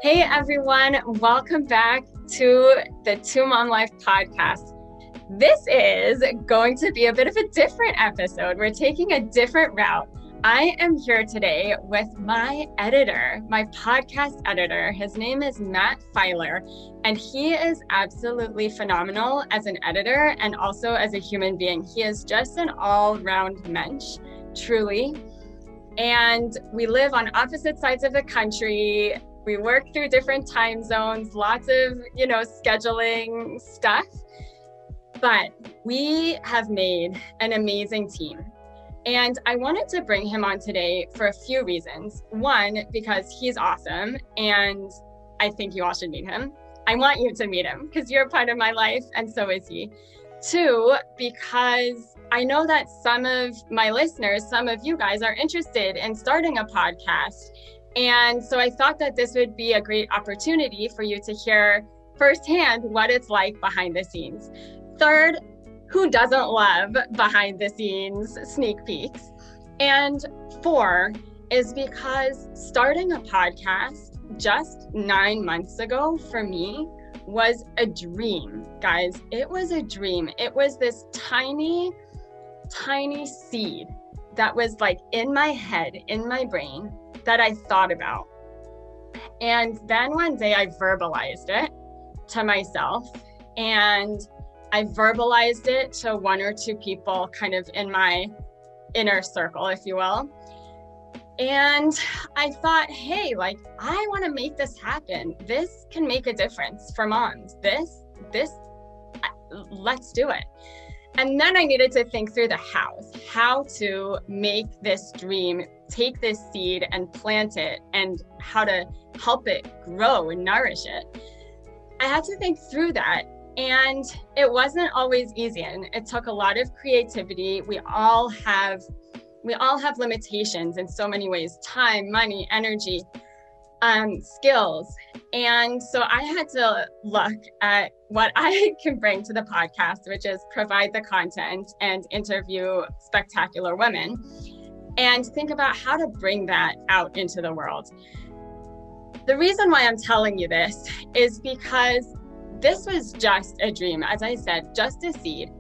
Hey everyone, welcome back to the Two Mom Life podcast. This is going to be a bit of a different episode. We're taking a different route. I am here today with my editor, my podcast editor. His name is Matt Feiler, and he is absolutely phenomenal as an editor and also as a human being. He is just an all-round mensch, truly. And we live on opposite sides of the country. We work through different time zones, lots of, scheduling stuff, but we have made an amazing team. And I wanted to bring him on today for a few reasons. One, because he's awesome and I think you all should meet him. I want you to meet him because you're a part of my life and so is he. Two, because I know that some of my listeners, some of you guys are interested in starting a podcast. And so I thought that this would be a great opportunity for you to hear firsthand what it's like behind the scenes. Third, who doesn't love behind the scenes sneak peeks? And four is because starting a podcast just 9 months ago for me was a dream, guys. It was a dream. It was this tiny seed that was like in my head, in my brain, that I thought about. And then one day I verbalized it to myself, and I verbalized it to one or two people kind of in my inner circle, if you will. And I thought, hey, I want to make this happen. This can make a difference for moms. Let's do it. And then I needed to think through the how to make this dream, take this seed and plant it, and how to help it grow and nourish it. I had to think through that, and it wasn't always easy, and it took a lot of creativity. We all have limitations in so many ways: time, money, energy, skills. And so I had to look at what I can bring to the podcast, which is provide the content and interview spectacular women, and think about how to bring that out into the world. The reason why I'm telling you this is because this was just a dream. As I said, just a seed.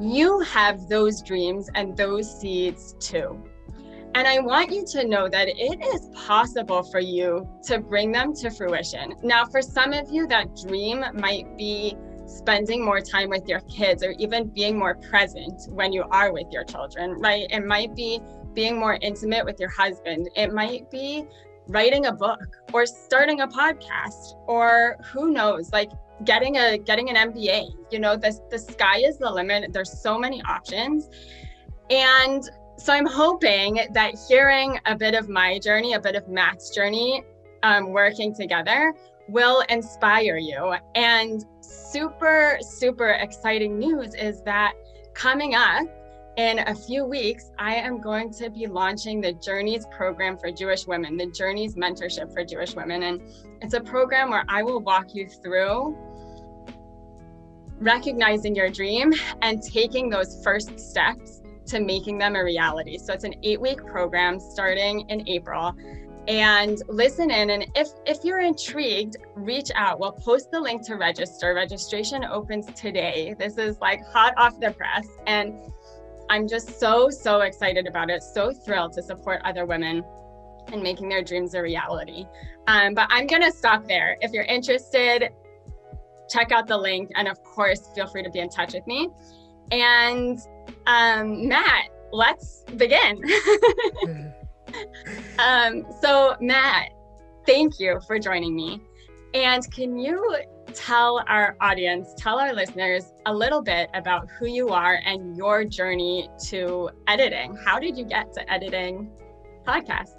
You have those dreams and those seeds too. And I want you to know that it is possible for you to bring them to fruition. Now, for some of you, that dream might be spending more time with your kids, or even being more present when you are with your children, right? It might be being more intimate with your husband. It might be writing a book or starting a podcast, or who knows, getting an MBA. The sky is the limit. There's so many options. And so I'm hoping that hearing a bit of my journey, a bit of Matt's journey, working together will inspire you. And super, super exciting news is that coming up in a few weeks, I am going to be launching the Journeys program for Jewish women, the Journeys mentorship for Jewish women. And it's a program where I will walk you through recognizing your dream and taking those first steps to making them a reality. So it's an 8-week program starting in April. And listen in, and if you're intrigued, reach out. We'll post the link to register. Registration opens today. This is hot off the press. And I'm just so excited about it. So thrilled to support other women in making their dreams a reality. But I'm gonna stop there. If you're interested, check out the link. And of course, feel free to be in touch with me. And Matt, let's begin. So Matt, thank you for joining me. And can you tell our audience, tell our listeners a little bit about who you are and your journey to editing? How did you get to editing podcasts?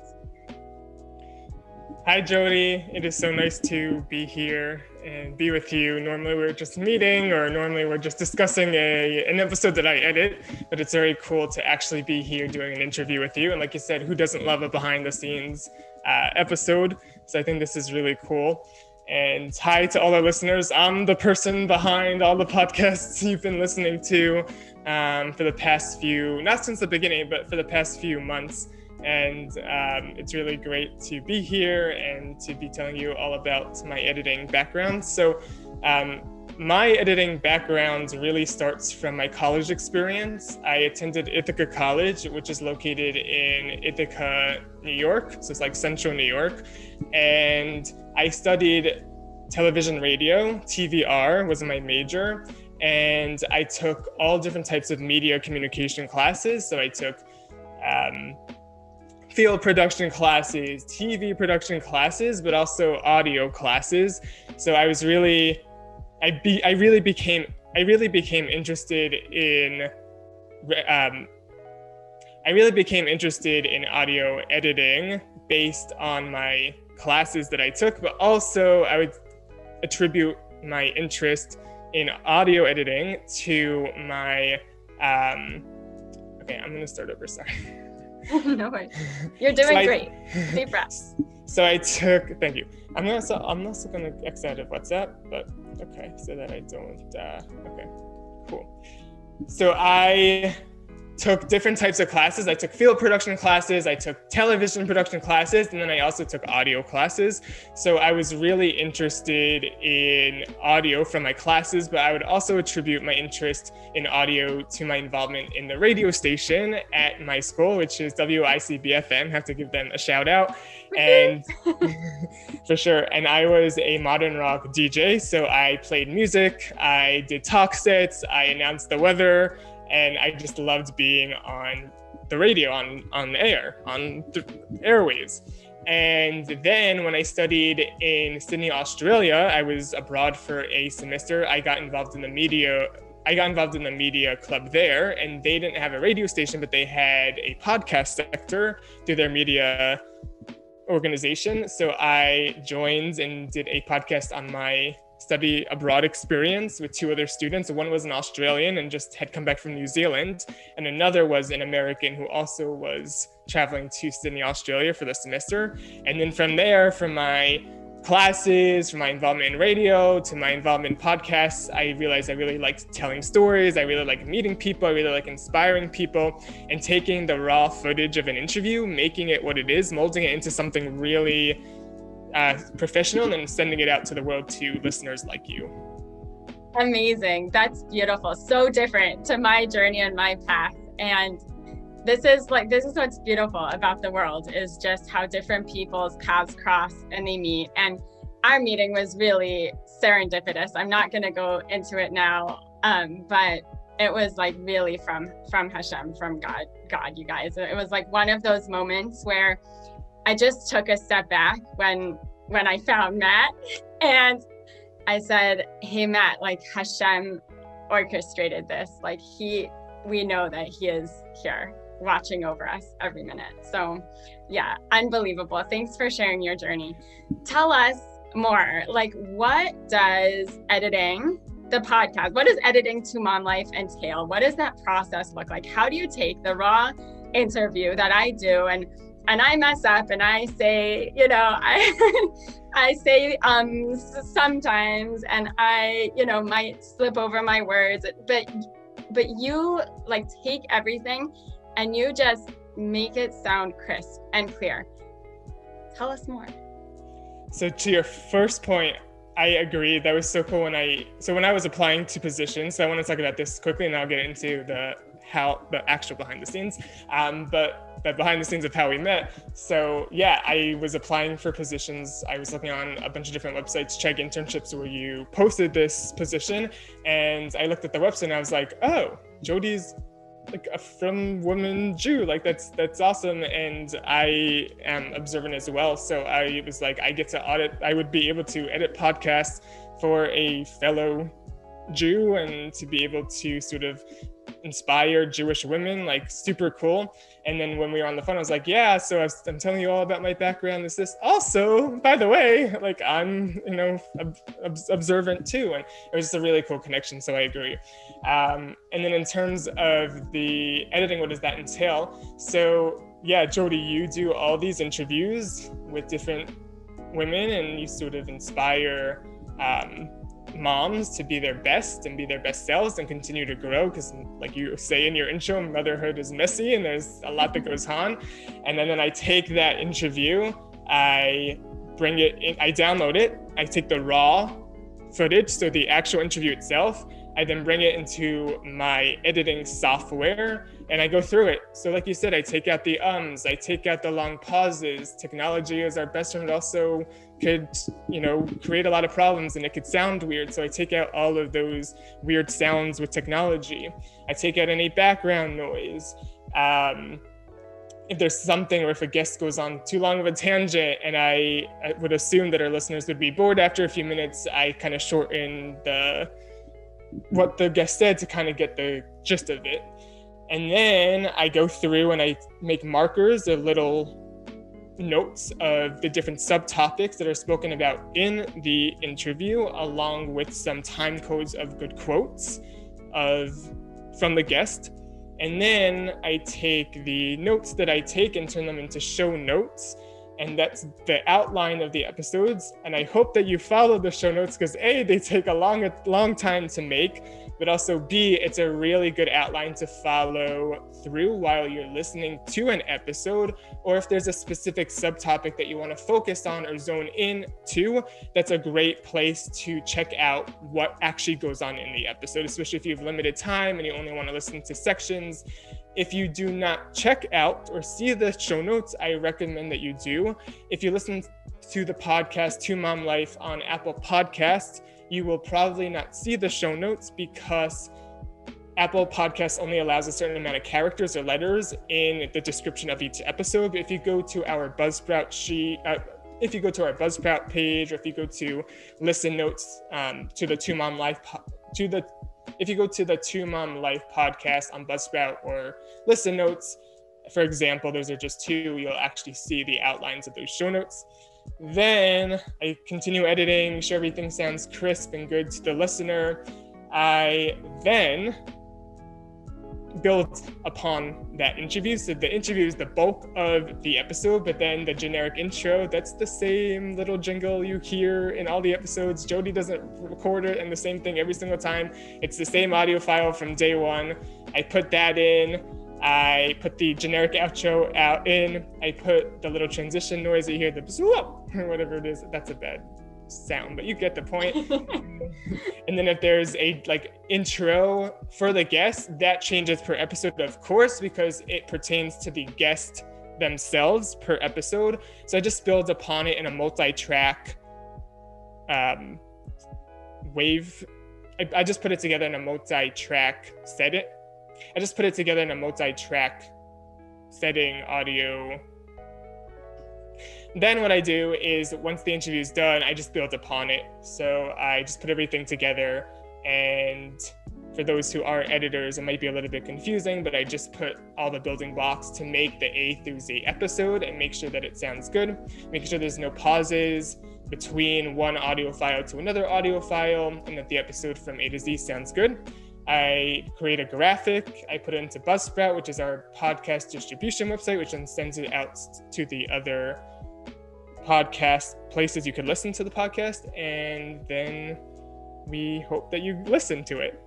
Hi, Jodi. It is so nice to be here and be with you. Normally we're just meeting, or normally we're just discussing an episode that I edit, but it's very cool to actually be here doing an interview with you. And like you said, who doesn't love a behind the scenes episode? So I think this is really cool. And hi to all our listeners. I'm the person behind all the podcasts you've been listening to for the past few, not since the beginning, but for the past few months. And it's really great to be here and to be telling you all about my editing background. So my editing background really starts from my college experience. I attended Ithaca College, which is located in Ithaca, New York. So it's like central New York. And I studied television radio, TVR was my major. And I took all different types of media communication classes. So I took field production classes, TV production classes, but also audio classes. So I was really I really became interested in audio editing based on my classes that I took, but also I would attribute my interest in audio editing to my okay, I'm gonna start over, sorry. No worries. You're doing great. Deep breaths. So I took, thank you. I'm also gonna X out of WhatsApp, but okay, so that I don't, okay, cool. So I took different types of classes. I took field production classes, I took television production classes, and then I also took audio classes. So I was really interested in audio from my classes, but I would also attribute my interest in audio to my involvement in the radio station at my school, which is WICB-FM. Have to give them a shout out. And for sure. And I was a modern rock DJ. So I played music, I did talk sets, I announced the weather, and I just loved being on the radio, on the air, on the airwaves. And then when I studied in Sydney, Australia, I was abroad for a semester. I got involved in the media club there, and they didn't have a radio station, but they had a podcast sector through their media organization. So I joined and did a podcast on my study abroad experience with two other students. One was an Australian and just had come back from New Zealand, and another was an American who also was traveling to Sydney, Australia for the semester. And then from there, from my classes, from my involvement in radio to my involvement in podcasts, I realized I really liked telling stories. I really like meeting people. I really like inspiring people, and taking the raw footage of an interview, making it what it is, molding it into something really professional, and then sending it out to the world to listeners like you. Amazing. That's beautiful. So different to my journey and my path. And this is what's beautiful about the world, is just how different people's paths cross and they meet. And our meeting was really serendipitous. I'm not going to go into it now, but it was like really from Hashem, from God, you guys. It was like one of those moments where I just took a step back when I found Matt, and I said, hey, Matt, like Hashem orchestrated this. Like we know that he is here watching over us every minute. So yeah, unbelievable. Thanks for sharing your journey. Tell us more, like what does editing the podcast, what does editing Two Mom Life entail? What does that process look like? How do you take the raw interview that I do, and I mess up and I say, I say sometimes, and I, might slip over my words, but you like take everything and you just make it sound crisp and clear. Tell us more. So to your first point, I agree. That was so cool when I was applying to positions. So I want to talk about this quickly, and I'll get into the actual behind the scenes. But behind the scenes of how we met. So yeah, I was applying for positions. I was looking on a bunch of different websites, check internships where you posted this position. And I looked at the website and I was like, oh, Jodi's like a frum woman Jew. Like that's awesome. And I am observant as well. So I was like, I would be able to edit podcasts for a fellow Jew, and to be able to sort of inspire Jewish women, like super cool. And then when we were on the phone, I was like, yeah, so I'm telling you all about my background. This also, by the way, like I'm, observant too. And it was just a really cool connection. So I agree. And then in terms of the editing, what does that entail? So yeah, Jodi, you do all these interviews with different women, and you sort of inspire moms to be their best and be their best selves and continue to grow, because like you say in your intro, motherhood is messy and there's a lot that goes on. And then I take that interview, I bring it in, I download it, I take the raw footage, so the actual interview itself, I then bring it into my editing software and I go through it. So like you said, I take out the ums, I take out the long pauses. Technology is our best friend, also could, create a lot of problems and it could sound weird. So I take out all of those weird sounds with technology. I take out any background noise. If there's something, or if a guest goes on too long of a tangent and I would assume that our listeners would be bored after a few minutes, I kind of shorten what the guest said to kind of get the gist of it. And then I go through and I make markers or little notes of the different subtopics that are spoken about in the interview, along with some time codes of good quotes from the guest. And then I take the notes that I take and turn them into show notes. And that's the outline of the episodes. And I hope that you follow the show notes, because A, they take a long time to make, but also B, it's a really good outline to follow through while you're listening to an episode. Or if there's a specific subtopic that you want to focus on or zone in to, that's a great place to check out what actually goes on in the episode, especially if you have limited time and you only want to listen to sections. If you do not check out or see the show notes, I recommend that you do. If you listen to the podcast Two Mom Life on Apple Podcasts, you will probably not see the show notes because Apple Podcasts only allows a certain amount of characters or letters in the description of each episode. But if you go to our Buzzsprout if you go to our Buzzsprout page, or if you go to listen notes to the Two Mom Life if you go to the Two Mom Life podcast on Buzzsprout or listen notes, for example, those are just two, you'll actually see the outlines of those show notes. Then I continue editing, make sure everything sounds crisp and good to the listener. I then build upon that interview. So the interview is the bulk of the episode, but then the generic intro, that's the same little jingle you hear in all the episodes. Jodi doesn't record it and the same thing every single time. It's the same audio file from day one. I put that in. I put the generic outro out in. I put the little transition noise that you hear, the or whatever it is. That's a bad sound, but you get the point. And then if there's a intro for the guest, that changes per episode, of course, because it pertains to the guest themselves per episode. So I just build upon it in a multi-track wave. I just put it together in a multi-track setting. I just put it together in a multi-track setting audio. Then what I do is, once the interview is done, I just build upon it. So I just put everything together. And for those who are editors, it might be a little bit confusing, but I just put all the building blocks to make the A through Z episode and make sure that it sounds good. Make sure there's no pauses between one audio file to another audio file, and that the episode from A to Z sounds good. I create a graphic, I put it into Buzzsprout, which is our podcast distribution website, which then sends it out to the other podcast places you could listen to the podcast, and then we hope that you listen to it.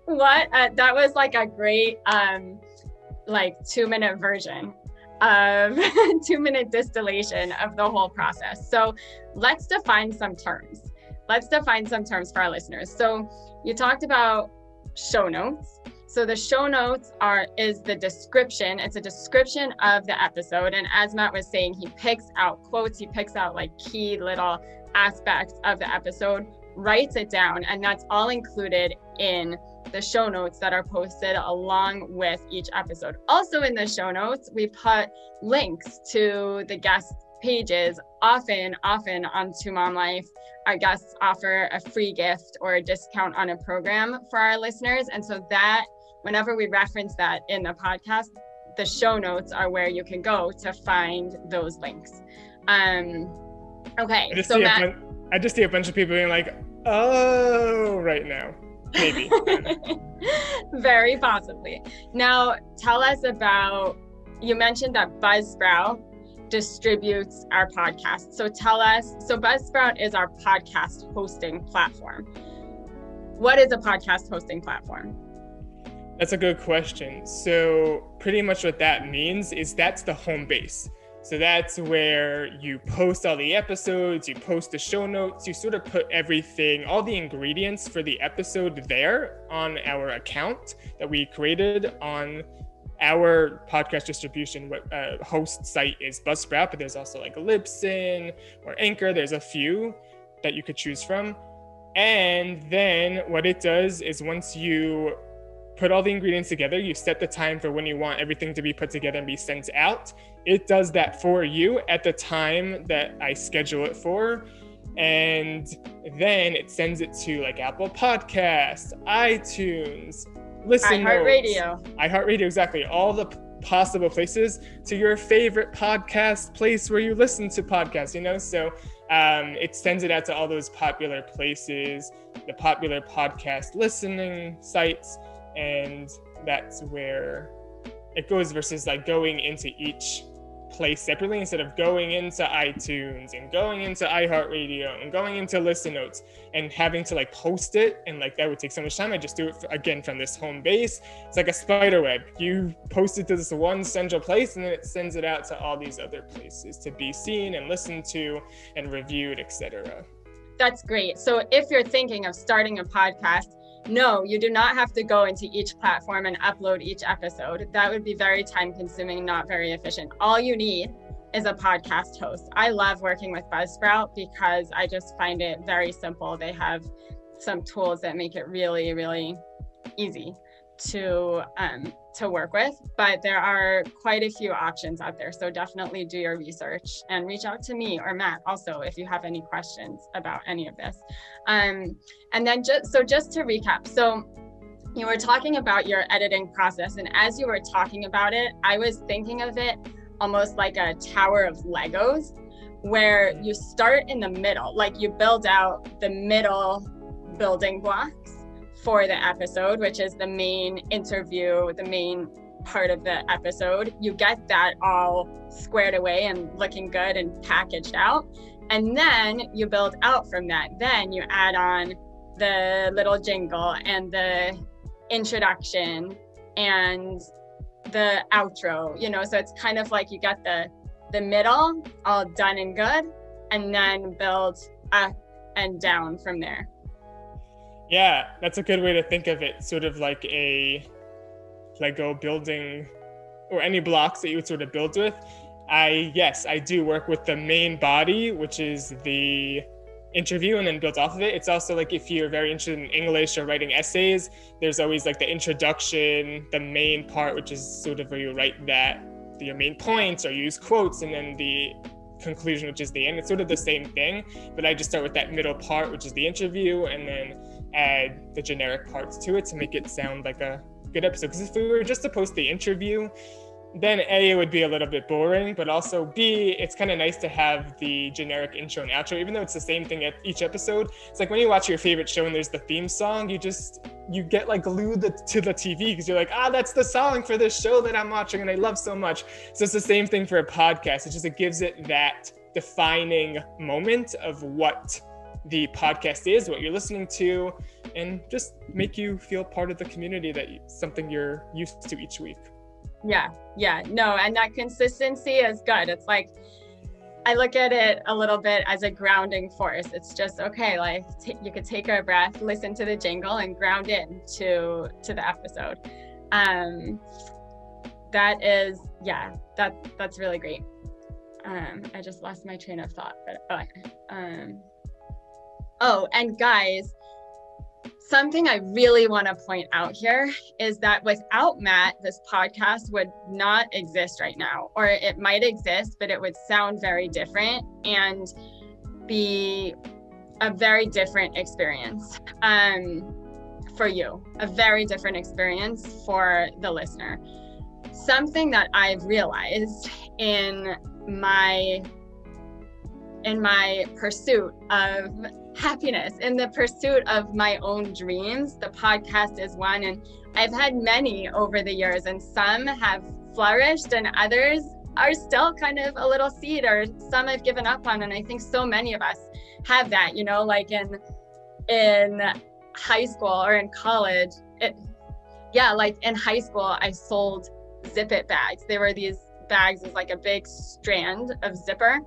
That was a great 2-minute version of 2-minute distillation of the whole process. So let's define some terms. For our listeners. So you talked about show notes. So the show notes is the description. It's a description of the episode. And as Matt was saying, he picks out quotes, he picks out key little aspects of the episode, writes it down, and that's all included in the show notes that are posted along with each episode. Also in the show notes, we put links to the guest pages. Often on Two Mom Life, our guests offer a free gift or a discount on a program for our listeners. And so that whenever we reference that in the podcast, the show notes are where you can go to find those links. Okay. I just see a bunch of people being like, oh, right now. Maybe. Very possibly. Now, tell us about, you mentioned that Buzzsprout distributes our podcast. So tell us, so Buzzsprout is our podcast hosting platform. What is a podcast hosting platform? That's a good question. So pretty much what that means is that's the home base. So that's where you post all the episodes, you post the show notes, you sort of put everything, all the ingredients for the episode there on our account that we created on our podcast distribution. Host site is Buzzsprout, but there's also like Libsyn or Anchor. There's a few that you could choose from. And then what it does is once you put all the ingredients together, you set the time for when you want everything to be put together and be sent out. It does that for you at the time that I schedule it for. And then it sends it to like Apple Podcasts, iTunes, Listen Notes, iHeartRadio, exactly. All the possible places to your favorite podcast place where you listen to podcasts, you know? So it sends it out to all those popular places, the popular podcast listening sites, and that's where it goes versus like going into each place separately instead of going into iTunes and going into iHeartRadio and going into Listen Notes and having to like post it, and like that would take so much time. I just do it again from this home base. It's like a spider web. You post it to this one central place and then it sends it out to all these other places to be seen and listened to and reviewed, etc. That's great. So if you're thinking of starting a podcast, no, you do not have to go into each platform and upload each episode. That would be very time consuming, not very efficient. All you need is a podcast host. I love working with Buzzsprout because I just find it very simple. They have some tools that make it really, really easy to work with, but there are quite a few options out there. So definitely do your research and reach out to me or Matt also if you have any questions about any of this. And then just to recap, so you were talking about your editing process, and as you were talking about it, I was thinking of it almost like a tower of Legos, where you start in the middle, like you build out the middle building blocks for the episode, which is the main interview, the main part of the episode. You get that all squared away and looking good and packaged out. And then you build out from that. Then you add on the little jingle and the introduction and the outro, you know, so it's kind of like you got the middle all done and good, and then build up and down from there. Yeah, that's a good way to think of it, sort of like a Lego building or any blocks that you would sort of build with. I do work with the main body, which is the interview, and then build off of it. It's also like if you're very interested in English or writing essays, there's always like the introduction, the main part, which is sort of where you write your main points or use quotes, and then the conclusion, which is the end. It's sort of the same thing, but I just start with that middle part, which is the interview, and then add the generic parts to it to make it sound like a good episode. Because if we were just to post the interview, then A, it would be a little bit boring, but also B, it's kind of nice to have the generic intro and outro, even though it's the same thing at each episode. It's like when you watch your favorite show and there's the theme song, you get like glued to the TV because you're like, that's the song for this show that I'm watching and I love so much. So it's the same thing for a podcast. It gives it that defining moment of what the podcast is, what you're listening to, and just make you feel part of the community, something you're used to each week. Yeah, no, and that consistency is good. It's like, I look at it a little bit as a grounding force. It's just, okay, like you could take a breath, listen to the jingle, and ground in to the episode. That's really great. I just lost my train of thought, but and guys, something I really want to point out here is that without Matt, this podcast would not exist right now, or it might exist, but it would sound very different and be a very different experience for you, a very different experience for the listener. Something that I've realized in my pursuit of happiness, in the pursuit of my own dreams, the podcast is one, and I've had many over the years, and some have flourished and others are still kind of a little seed, or some I've given up on. And I think so many of us have that, you know, like in high school or in college. Like in high school, I sold zip-it bags. They were these bags with like a big strand of zipper,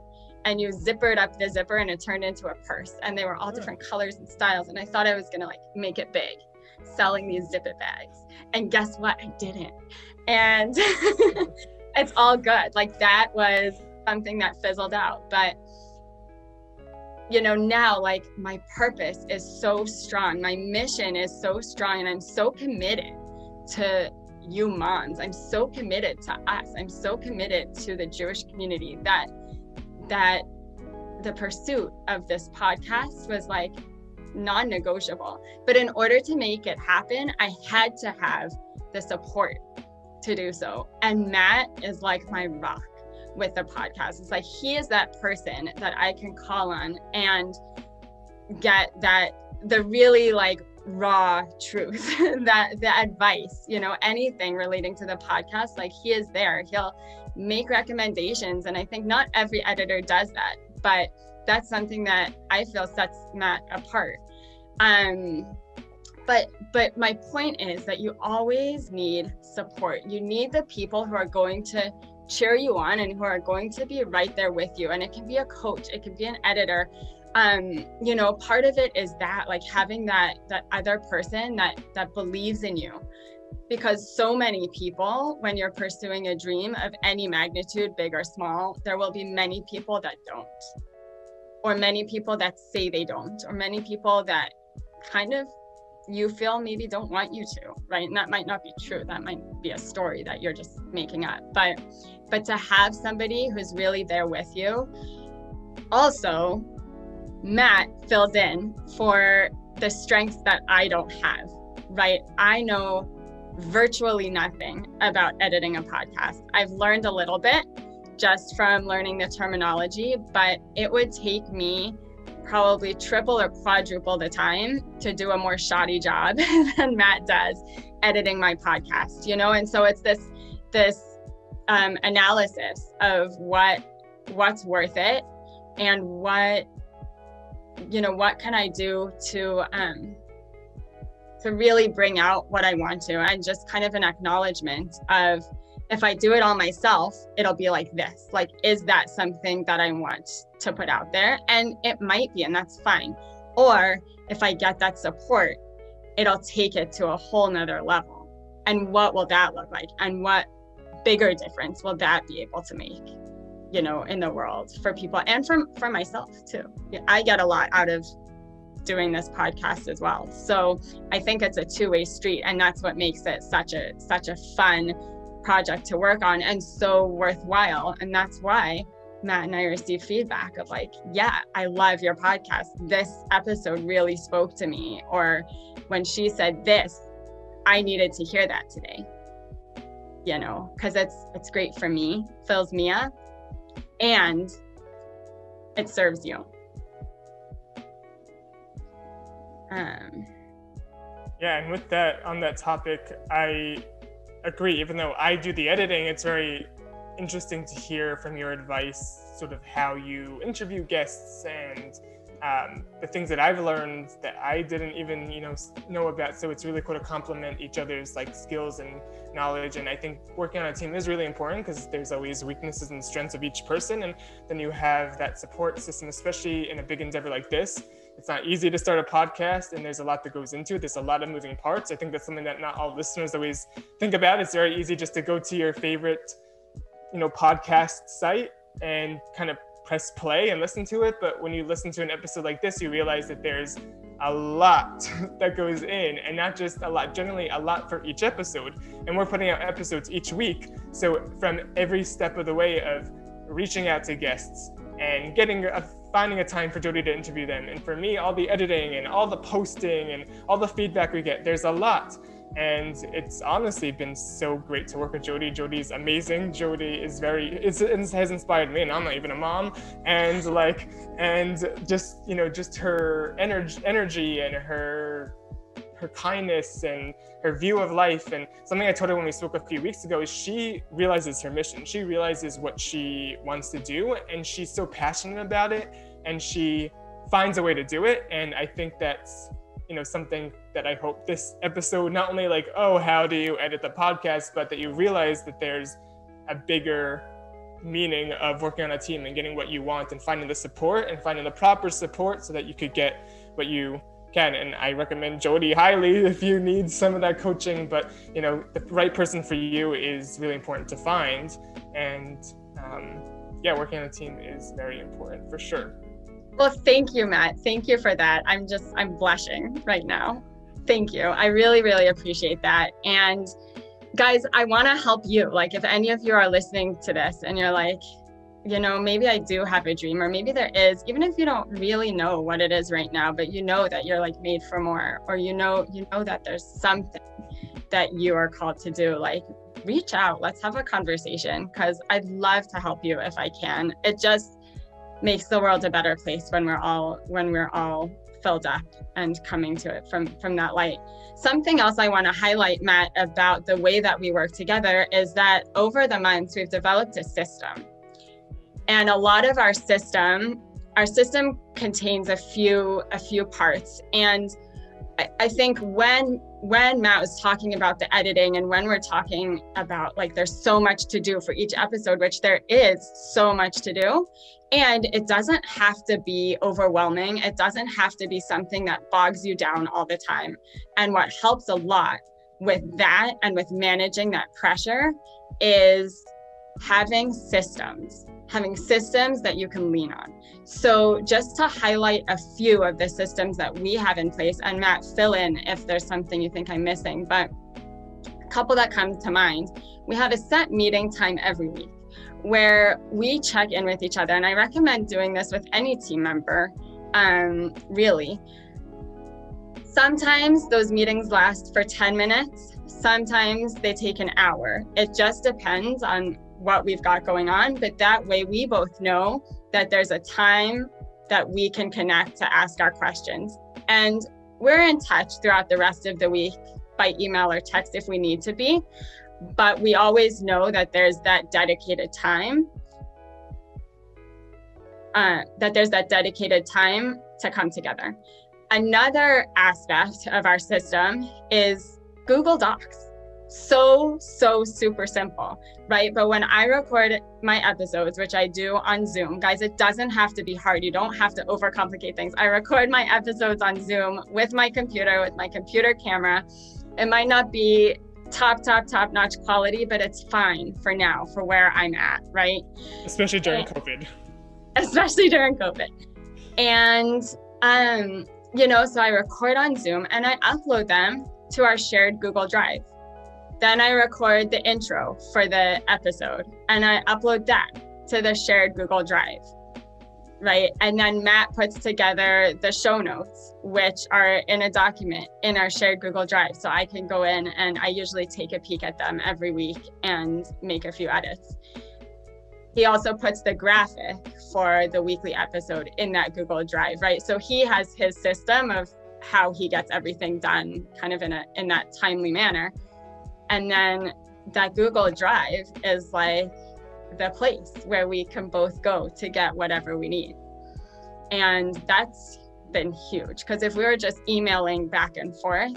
and you zippered up the zipper and it turned into a purse, and they were all different colors and styles. And I thought I was gonna like make it big selling these zip-it bags, and guess what? I didn't. And it's all good. Like that was something that fizzled out. But you know, now like my purpose is so strong, my mission is so strong, and I'm so committed to you moms. I'm so committed to us. I'm so committed to the Jewish community that the pursuit of this podcast was like non-negotiable. But in order to make it happen, I had to have the support to do so. And Matt is like my rock with the podcast. It's like he is that person that I can call on and get the really like raw truth, that the advice, you know, anything relating to the podcast, like he is there. He'll make recommendations. And I think not every editor does that, but that's something that I feel sets Matt apart. But my point is that you always need support. You need the people who are going to cheer you on and who are going to be right there with you. And it can be a coach, it can be an editor. You know, part of it is that like having that other person that believes in you. Because so many people, when you're pursuing a dream of any magnitude, big or small, there will be many people that don't, or many people that say they don't, or many people that kind of you feel maybe don't want you to, right? And that might not be true. That might be a story that you're just making up. But to have somebody who's really there with you. Also, Matt fills in for the strengths that I don't have, right? I know virtually nothing about editing a podcast. I've learned a little bit just from learning the terminology, but it would take me probably triple or quadruple the time to do a more shoddy job than Matt does editing my podcast, you know? And so it's this analysis of what's worth it and what can I do to really bring out what I want to, and just kind of an acknowledgement of, if I do it all myself, it'll be like this. Like, is that something that I want to put out there? And it might be, and that's fine. Or if I get that support, it'll take it to a whole nother level. And what will that look like? And what bigger difference will that be able to make, you know, in the world for people and for myself too. I get a lot out of doing this podcast as well. So I think it's a two-way street, and that's what makes it such a fun project to work on and so worthwhile. And that's why Matt and I received feedback of like, yeah, I love your podcast. This episode really spoke to me. Or when she said this, I needed to hear that today, you know, because it's great for me, fills me up, and it serves you. Yeah, and with that, on that topic, I agree. Even though I do the editing, it's very interesting to hear from your advice, sort of how you interview guests and the things that I've learned that I didn't even, know about. So it's really cool to complement each other's like skills and knowledge. And I think working on a team is really important because there's always weaknesses and strengths of each person. And then you have that support system, especially in a big endeavor like this. It's not easy to start a podcast, and there's a lot that goes into it. There's a lot of moving parts. I think that's something that not all listeners always think about. It's very easy just to go to your favorite, podcast site and kind of press play and listen to it. But when you listen to an episode like this, you realize that there's a lot that goes in, and not just a lot, generally a lot for each episode. And we're putting out episodes each week. So from every step of the way of reaching out to guests and finding a time for Jodi to interview them, and for me, all the editing and all the posting and all the feedback we get, there's a lot. And it's honestly been so great to work with Jodi. Jodi's amazing. Jodi is has inspired me, and I'm not even a mom. And just her energy and her her kindness and her view of life. And something I told her when we spoke a few weeks ago is she realizes her mission. She realizes what she wants to do, and she's so passionate about it, and she finds a way to do it. And I think that's, something that I hope this episode, not only like, oh, how do you edit the podcast, but that you realize that there's a bigger meaning of working on a team and getting what you want and finding the support and finding the proper support so that you could get what you can. And I recommend Jodi highly if you need some of that coaching, but the right person for you is really important to find. And working on a team is very important for sure. Well, thank you, Matt. Thank you for that. I'm blushing right now. Thank you. I really, really appreciate that. And guys, I want to help you. Like, if any of you are listening to this and you're like, maybe I do have a dream, or maybe there is, even if you don't really know what it is right now, but that you're like made for more, or you know that there's something that you are called to do, like, reach out. Let's have a conversation, because I'd love to help you if I can. It just makes the world a better place when we're all filled up and coming to it from that light. Something else I want to highlight, Matt, about the way that we work together is that over the months we've developed a system. And a lot of our system contains a few parts. And I think when Matt was talking about the editing, and when we're talking about, like, there's so much to do for each episode, which there is so much to do, and it doesn't have to be overwhelming. It doesn't have to be something that bogs you down all the time. And what helps a lot with that and with managing that pressure is having systems that you can lean on. So just to highlight a few of the systems that we have in place, and Matt, fill in if there's something you think I'm missing, but a couple that come to mind. We have a set meeting time every week where we check in with each other. And I recommend doing this with any team member, really. Sometimes those meetings last for 10 minutes. Sometimes they take an hour. It just depends on what we've got going on, but that way we both know that there's a time that we can connect to ask our questions. And we're in touch throughout the rest of the week by email or text if we need to be, but we always know that there's that dedicated time, to come together. Another aspect of our system is Google Docs. So super simple, right? But when I record my episodes, which I do on Zoom, guys, it doesn't have to be hard. You don't have to overcomplicate things. I record my episodes on Zoom with my computer camera. It might not be top notch quality, but it's fine for now, for where I'm at, right? Especially during COVID. And, so I record on Zoom and I upload them to our shared Google Drive. Then I record the intro for the episode and I upload that to the shared Google Drive, right? And then Matt puts together the show notes, which are in a document in our shared Google Drive. So I can go in and I usually take a peek at them every week and make a few edits. He also puts the graphic for the weekly episode in that Google Drive, right? So he has his system of how he gets everything done kind of in that timely manner. And then that Google Drive is like the place where we can both go to get whatever we need. And that's been huge, because if we were just emailing back and forth,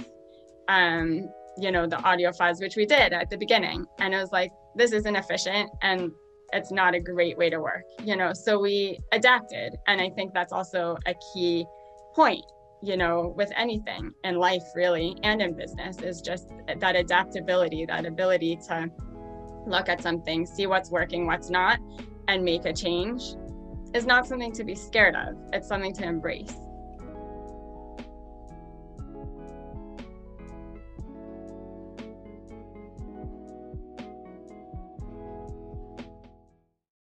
the audio files, which we did at the beginning, and it was like, this isn't efficient and it's not a great way to work, so we adapted. And I think that's also a key point, with anything in life really, and in business, is just that adaptability, that ability to look at something, see what's working, what's not, and make a change is not something to be scared of. It's something to embrace.